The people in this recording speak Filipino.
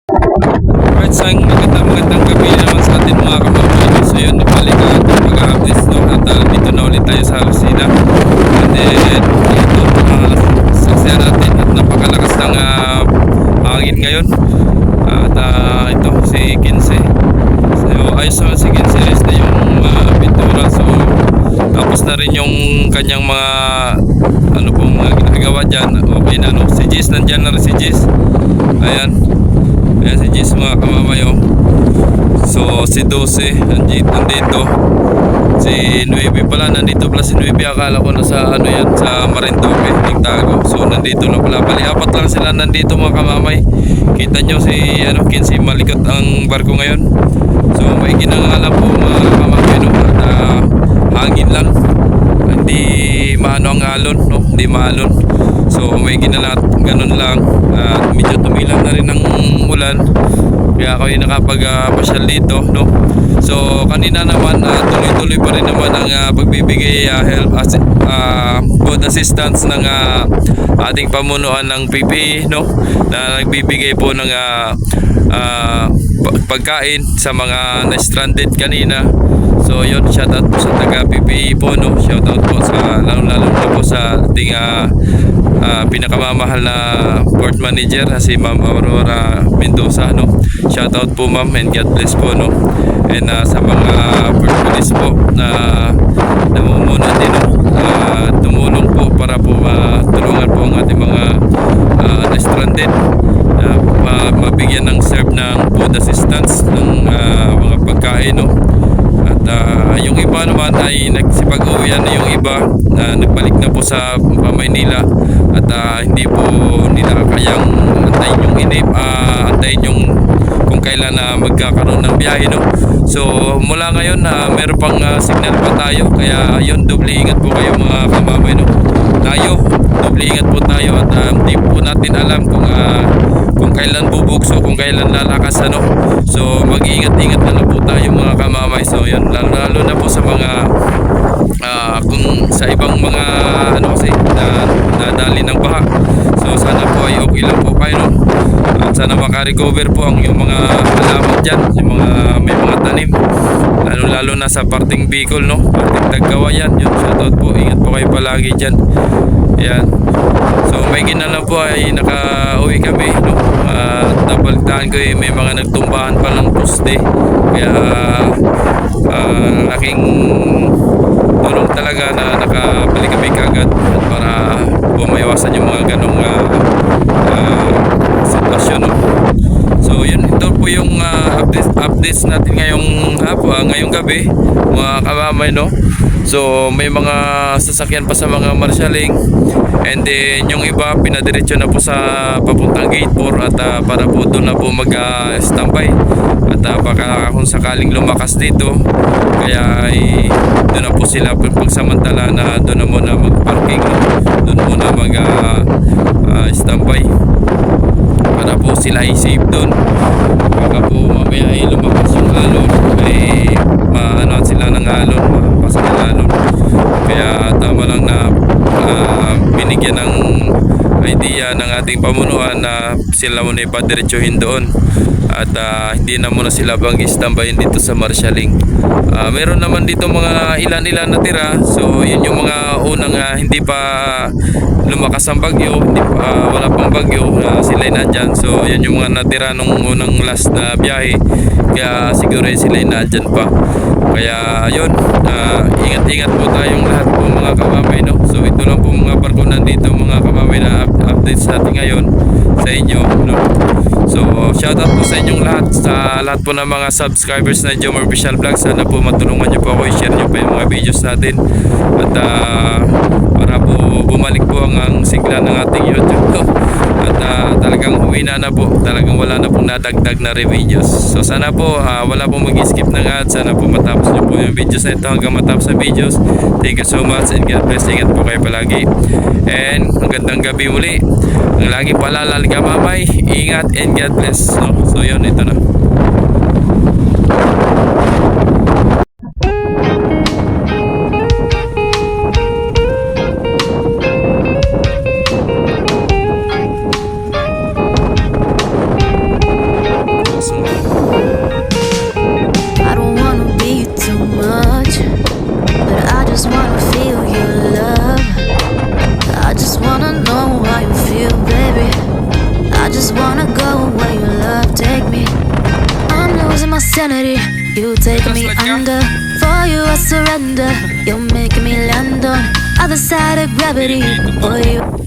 Alright, so magandang gabi naman sa atin mga kamamay. So yun, nabalik ang ating pag-updates, no? At dito na ulit tayo sa Lucena. And then, ito, saksiyan natin at napakalakas ng hangin ngayon. At ito, si Kinse. So ayos naman si Kinse, ayos na yung pintura. So tapos na rin yung kanyang mga ano pong mga ginagawa dyan. Okay na, no? Si Jis, nandyan na rin si Jis. Ayan. Ayan si Jis mga kamamayo. So si 12 nandito. Si 9 pala, nandito pala si 9. Akala ko nasa ano yan, sa Marinduque, Nagtago. So nandito na pala. Bali apat lang sila nandito mga kamamay. Kita nyo si Kinsi, malikot ang barko ngayon. So may ginangalan po mga kamamay, no? At hangin lang. Hindi maano ang alon, no? Hindi maalon. So may ginalat, ganun lang. Medyo tumilang na rin ang ulan. Kaya ako yung nakapag-pasyal dito, no? So kanina naman tuloy-tuloy pa rin naman ang pagbibigay help food assistance ng ating pamunuan ng PPE, no? Na nagbibigay po ng pagkain sa mga na-stranded kanina. So yun, shoutout po sa taga PPE po, no? Shoutout po sa lalo po sa ating pinakamamahal na port manager na si Ma'am Aurora Mendoza, no? Shoutout po ma'am, and God bless po, no? And sa mga port police po na namumuno din, no? Tumulong po para po matulungan po ang ating mga na-stranded, mabigyan ng serve ng food assistance ng mga pagkain, no? At yung iba naman ay nagsipag-uwian na yung iba, nagbalik na po sa Maynila at hindi po nila kayang antayin yung antayin yung kung kailan na magkakaroon ng biyahe, no? So mula ngayon meron pang signal pa tayo, kaya yun, doble ingat po kayo mga kamamay, no? Tayo, doble ingat po tayo at hindi po natin alam kung kailan bubukso, kung kailan lalakas, ano? So mag-iingat-ingat na lang po tayo mga kamamay. So yun, lalo na po sa mga kung sa ibang mga kasi nadali ng baha. So sana po ay okay lang po kayo, no? At sana makarecover po ang yung mga halaman dyan, yung mga may mga tanim, lalo na sa parting Bicol, no? Parting Tagkawayan, yun, shoutout po, ingat po kayo palagi dyan. Ayan. So may ginala po ay naka-uwi kami, no? Napalitaan ko may mga nagtumbahan pa ng poste. Kaya laking tulong talaga na nakabalik kami kagad para maiwasan yung mga ganong sitwasyon, no? So yun, ito po yung updates natin ngayong gabi mga kamamay, no? So may mga sasakyan pa sa mga marshaling, and then yung iba pinadiretso na po sa papuntang gate 4 at para po doon na po mag-standby at baka kung sakaling lumakas dito, kaya doon na po sila pagsamantala na doon na muna mag-parking, doon muna mag-standby para po sila ay safe doon. Baka po mamaya ay lumakas yung alon, ay maano sila ng alon, mapasok ng alon. Kaya tama lang na binigyan ng idea ng ating pamunuan na sila muna ipadiretsuhin doon at hindi na muna sila standby dito sa marshaling. Meron naman dito mga ilan natira. So yun yung mga unang hindi pa lumakas ang bagyo, wala pang bagyo, sila nandyan. So yun yung mga natira nung unang last na biyahe, kaya siguro sila nandyan pa. Kaya yun, ingat-ingat po tayong lahat po mga kamamay, no? So ito lang po mga barko nandito mga kamamay na updates natin ngayon sa inyo, no? So shoutout po sa inyong lahat, sa lahat po ng mga subscribers na Jomar Official Vlog. Sana po matulungan nyo po ako, i-share nyo pa yung mga videos natin at para po bumalik po ang sigla ng ating YouTube, no? At talagang humina na po, talagang wala na pong nadagdag na videos. So sana po wala pong mag-skip ng ads. Sana po matapos nyo po yung videos na ito hanggang matapos sa videos. Thank you so much and God bless. Ingat po kayo palagi and magandang gabi muli. Ang lagi paalala kamamay, ingat and God bless, no? So yun, ito na. taking me under. For you I surrender. You're making me land on other side of gravity. Boy, you